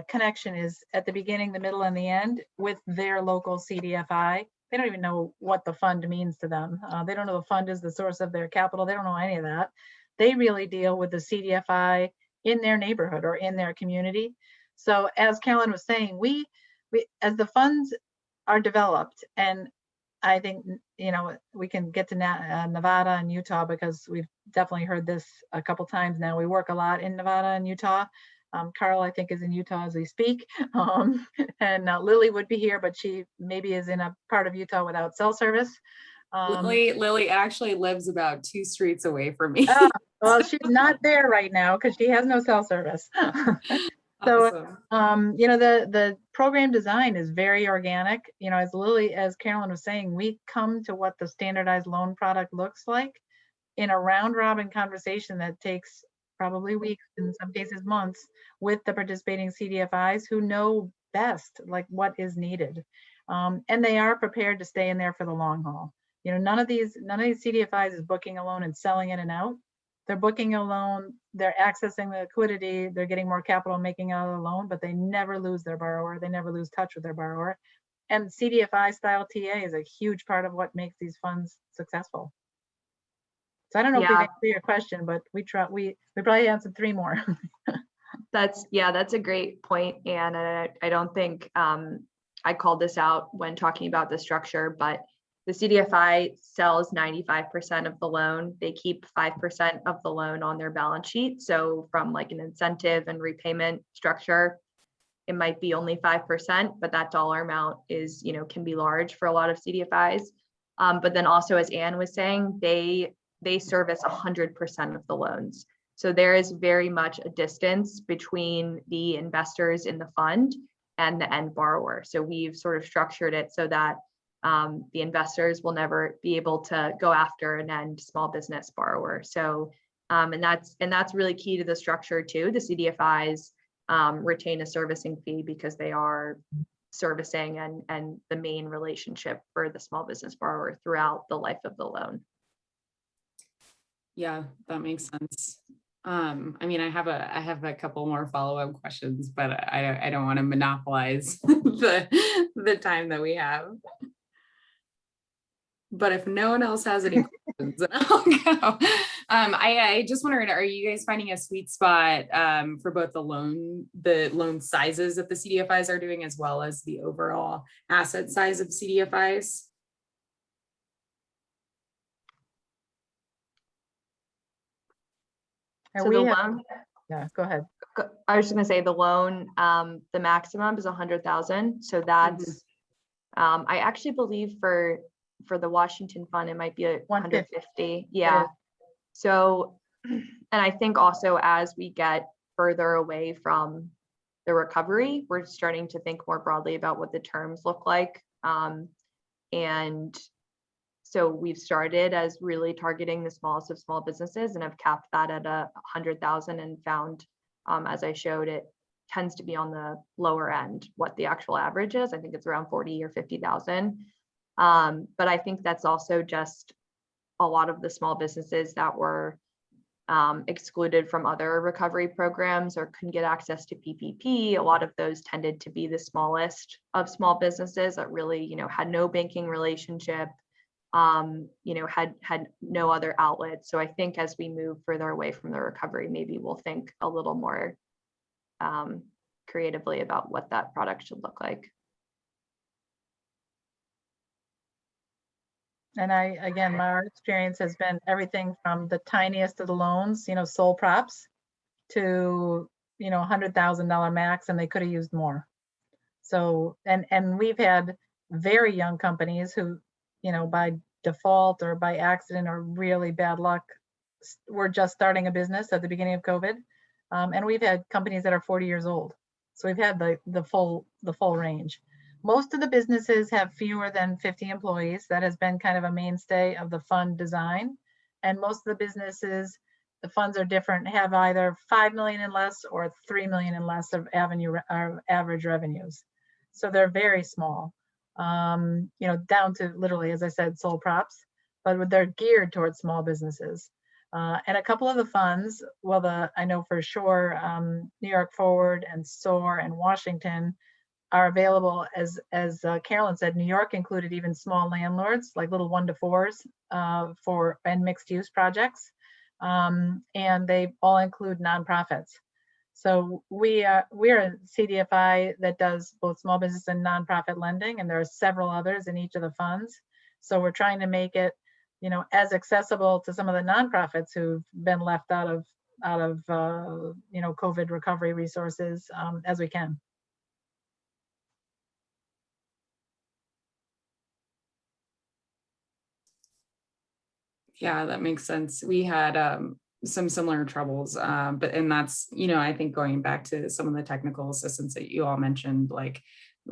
connection is at the beginning, the middle, and the end with their local CDFI. They don't even know what the fund means to them. They don't know the fund is the source of their capital. They don't know any of that. They really deal with the CDFI in their neighborhood or in their community. So as Carolyn was saying, we as the funds are developed and I think, we can get to Nevada and Utah because we've definitely heard this a couple times now. We work a lot in Nevada and Utah. Carl, I think, is in Utah as we speak. And Lily would be here, but she maybe is in a part of Utah without cell service. Lily actually lives about 2 streets away from me. Well, she's not there right now because she has no cell service. So, Awesome. the program design is very organic. As Carolyn was saying, we come to what the standardized loan product looks like in a round robin conversation that takes probably weeks, in some cases months, with the participating CDFIs who know best, like what is needed. And they are prepared to stay in there for the long haul. None of these CDFIs is booking a loan and selling it and out. They're booking a loan, they're accessing the liquidity, they're getting more capital making out of the loan, but they never lose their borrower. They never lose touch with their borrower. And CDFI style TA is a huge part of what makes these funds successful. So I don't know if we've answered your question, but we probably answered 3 more. That's a great point, and I don't think I called this out when talking about the structure, but the CDFI sells 95% of the loan. They keep 5% of the loan on their balance sheet. So from like an incentive and repayment structure, it might be only 5%, but that dollar amount is, can be large for a lot of CDFIs. But then also, as Anne was saying, they service 100% of the loans. So there is very much a distance between the investors in the fund and the end borrower. So we've sort of structured it so that the investors will never be able to go after an end small business borrower. So, and that's really key to the structure too. The CDFIs retain a servicing fee because they are servicing and the main relationship for the small business borrower throughout the life of the loan. Yeah, that makes sense. I have a couple more follow-up questions, but I don't want to monopolize the time that we have. But if no one else has any questions, then I'll go. I just wondering, are you guys finding a sweet spot for both the loan sizes that the CDFIs are doing, as well as the overall asset size of CDFIs? So the loan, yeah, go ahead. I was just gonna say the loan, the maximum is 100,000. So that's, I actually believe for the Washington fund, it might be 150. Yeah. So, and I think also as we get further away from the recovery, we're starting to think more broadly about what the terms look like. And so we've started as really targeting the smallest of small businesses and have capped that at 100,000 and found, as I showed, it tends to be on the lower end, what the actual average is. I think it's around 40 or 50,000. But I think that's also just a lot of the small businesses that were excluded from other recovery programs or couldn't get access to PPP. A lot of those tended to be the smallest of small businesses that really, had no banking relationship, had no other outlet. So I think as we move further away from the recovery, maybe we'll think a little more creatively about what that product should look like. And our experience has been everything from the tiniest of the loans, sole props, to, $100,000 max, and they could have used more. So, and we've had very young companies who, by default or by accident or really bad luck, were just starting a business at the beginning of COVID. And we've had companies that are 40 years old. So we've had the full range. Most of the businesses have fewer than 50 employees. That has been kind of a mainstay of the fund design. And most of the businesses, the funds are different, have either 5 million and less or 3 million and less of average revenues. So they're very small, down to literally, as I said, sole props, but they're geared towards small businesses. And a couple of the funds, I know for sure, New York Forward and SOAR and Washington are available, as Carolyn said. New York included even small landlords, like little 1 to 4s and mixed use projects. And they all include nonprofits. So we're a CDFI that does both small business and nonprofit lending, and there are several others in each of the funds. So we're trying to make it, as accessible to some of the nonprofits who've been left out of COVID recovery resources as we can. Yeah, that makes sense. We had some similar troubles, and that's, I think going back to some of the technical assistance that you all mentioned, like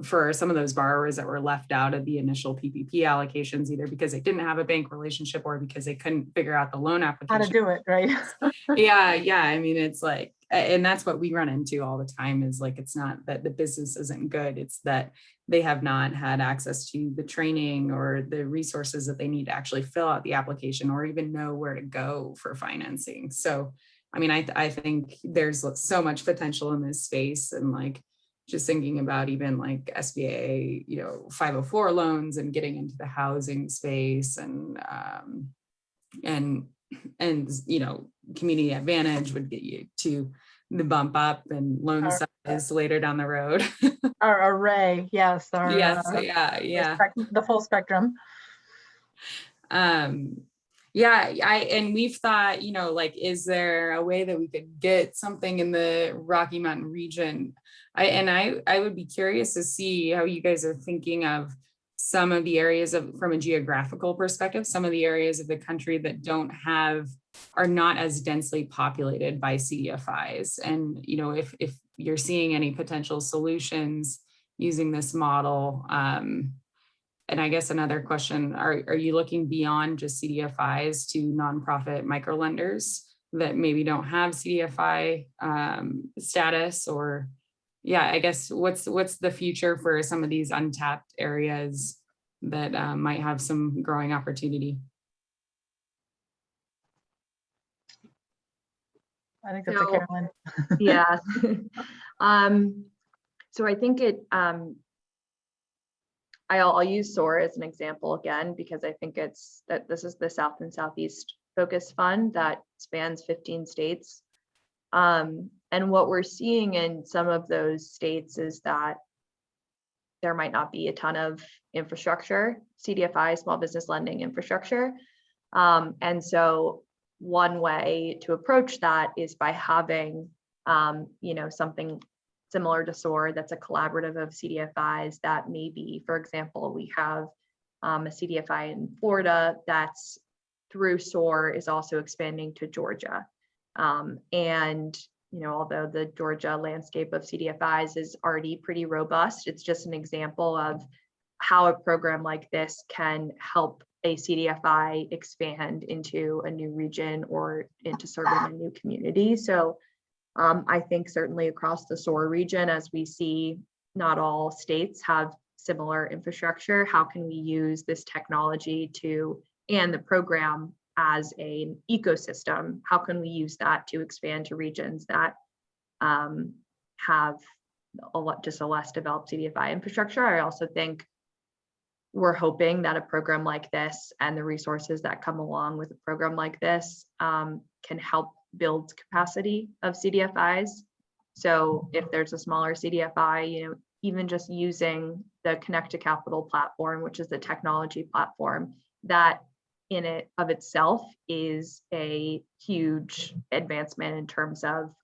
for some of those borrowers that were left out of the initial PPP allocations, either because they didn't have a bank relationship or because they couldn't figure out the loan application. How to do it, right? Yeah. I mean, it's like, and that's what we run into all the time is like, it's not that the business isn't good. It's that they have not had access to the training or the resources that they need to actually fill out the application or even know where to go for financing. So, I mean, I think there's so much potential in this space, and like, just thinking about even like SBA, 504 loans and getting into the housing space and community advantage would get you to the bump up and loan size later down the road. Our array, yes. Yeah. The full spectrum. And we've thought, like, is there a way that we could get something in the Rocky Mountain region? I would be curious to see how you guys are thinking of some of the areas from a geographical perspective, some of the areas of the country that are not as densely populated by CDFIs. And, if you're seeing any potential solutions using this model. And I guess another question, are you looking beyond just CDFIs to nonprofit microlenders that maybe don't have CDFI status? Or I guess what's the future for some of these untapped areas that might have some growing opportunity? I think that's a Carolyn. Yeah. So I think I'll use SOAR as an example again, because I think this is the South and Southeast Focus Fund that spans 15 states. And what we're seeing in some of those states is that there might not be a ton of infrastructure, CDFI, small business lending infrastructure. And so one way to approach that is by having, something similar to SOAR that's a collaborative of CDFIs that maybe, for example, we have a CDFI in Florida that's through SOAR is also expanding to Georgia. And although the Georgia landscape of CDFIs is already pretty robust, it's just an example of how a program like this can help a CDFI expand into a new region or into serving a new community. So I think certainly across the SOAR region, as we see not all states have similar infrastructure, how can we use this technology and the program as an ecosystem? How can we use that to expand to regions that have just a less developed CDFI infrastructure? I also think we're hoping that a program like this and the resources that come along with a program like this can help build capacity of CDFIs. So if there's a smaller CDFI, even just using the Connect to Capital platform, which is the technology platform, that in it of itself is a huge advancement in terms of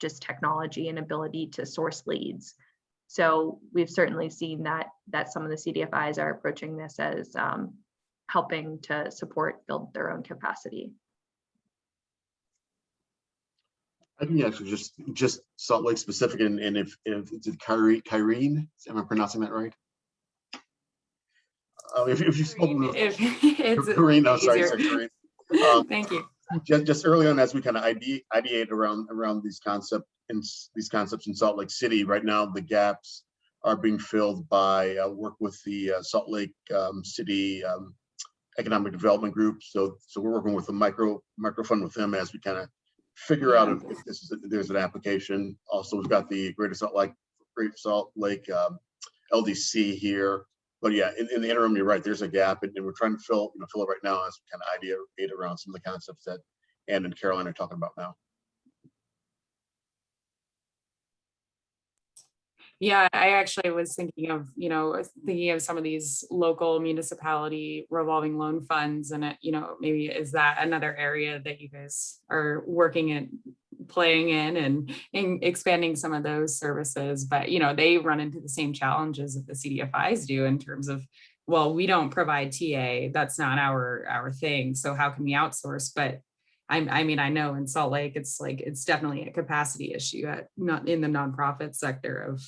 just technology and ability to source leads. So we've certainly seen that some of the CDFIs are approaching this as helping to build their own capacity. I think actually just Salt Lake specific, and if it's Kyrene, am I pronouncing that right? If you spoke with Kyrene, no, sorry, Kyrene. Thank you. Just early on, as we kind of ideate around these concepts in Salt Lake City, right now the gaps are being filled by work with the Salt Lake City Economic Development Group. So we're working with a micro fund with them as we kind of figure out if there's an application. Also, we've got the Greater Salt Lake LDC here. But yeah, in the interim, you're right. There's a gap, and we're trying to fill it right now as we kind of ideate around some of the concepts that Ann and Caroline are talking about now. Yeah, I actually was thinking of, thinking of some of these local municipality revolving loan funds and maybe is that another area that you guys are working in, playing in expanding some of those services, but they run into the same challenges that the CDFIs do in terms of, well, we don't provide TA, that's not our thing. So how can we outsource? But I mean, I know in Salt Lake, it's definitely a capacity issue not in the nonprofit sector of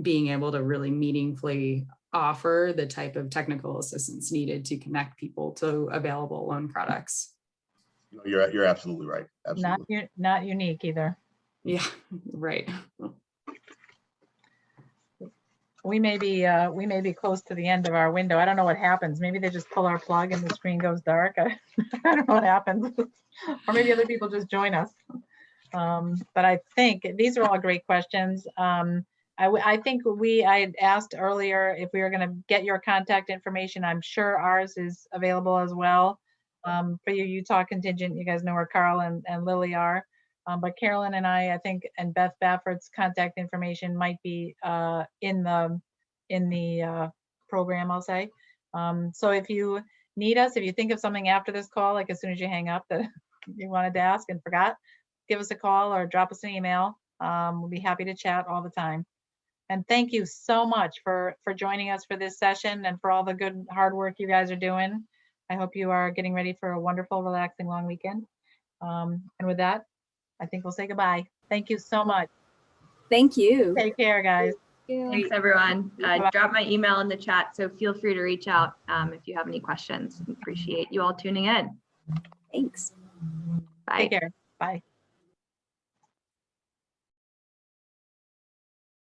being able to really meaningfully offer the type of technical assistance needed to connect people to available loan products. You're absolutely right. Absolutely. Not unique either. Yeah, right. We may be close to the end of our window. I don't know what happens. Maybe they just pull our plug and the screen goes dark. I don't know what happens. Or maybe other people just join us. But I think these are all great questions. I think I had asked earlier if we were going to get your contact information. I'm sure ours is available as well. For your Utah contingent, you guys know where Carl and Lily are. But Carolyn and I think, and Beth Bafford's contact information might be in the program, I'll say. So if you need us, if you think of something after this call, like as soon as you hang up that you wanted to ask and forgot, give us a call or drop us an email. We'll be happy to chat all the time. And thank you so much for joining us for this session and for all the good hard work you guys are doing. I hope you are getting ready for a wonderful, relaxing long weekend. And with that, I think we'll say goodbye. Thank you so much. Thank you. Take care, guys. Thanks, everyone. Drop my email in the chat, so feel free to reach out if you have any questions. Appreciate you all tuning in. Thanks. Bye. Take care. Bye.